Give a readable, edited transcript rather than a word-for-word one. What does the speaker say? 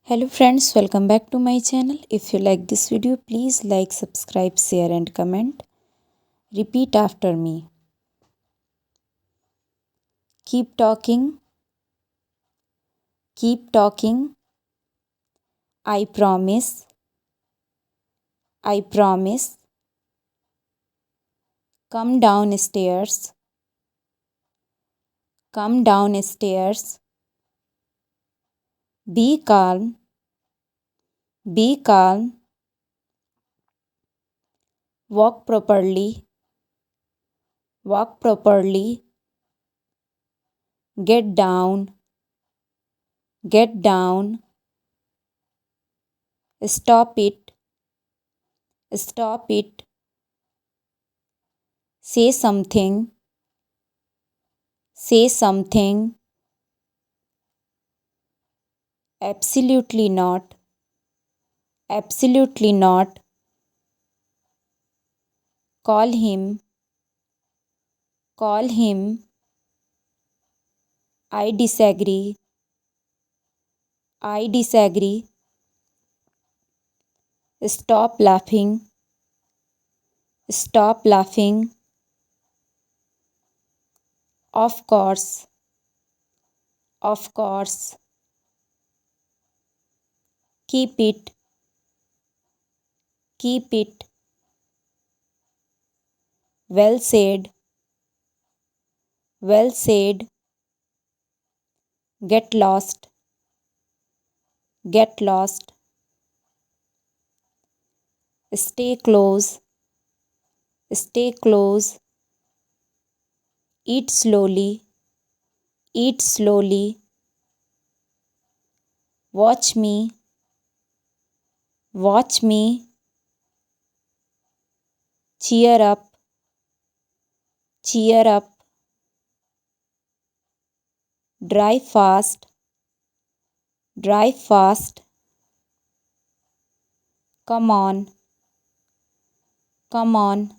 Hello friends, welcome back to my channel. If you like this video, please like, subscribe, share and comment. Repeat after me. Keep talking, keep talking. I promise, I promise. Come downstairs, come downstairs. Be calm, be calm. Walk properly, walk properly. Get down, get down. Stop it, stop it. Say something, say something. Absolutely not, absolutely not. Call him, call him. I disagree, I disagree. Stop laughing, stop laughing. Of course, of course. Keep it, keep it. Well said, well said. Get lost, get lost. Stay close, stay close. Eat slowly, eat slowly. Watch me, watch me. Cheer up, cheer up. Drive fast, drive fast. Come on, come on.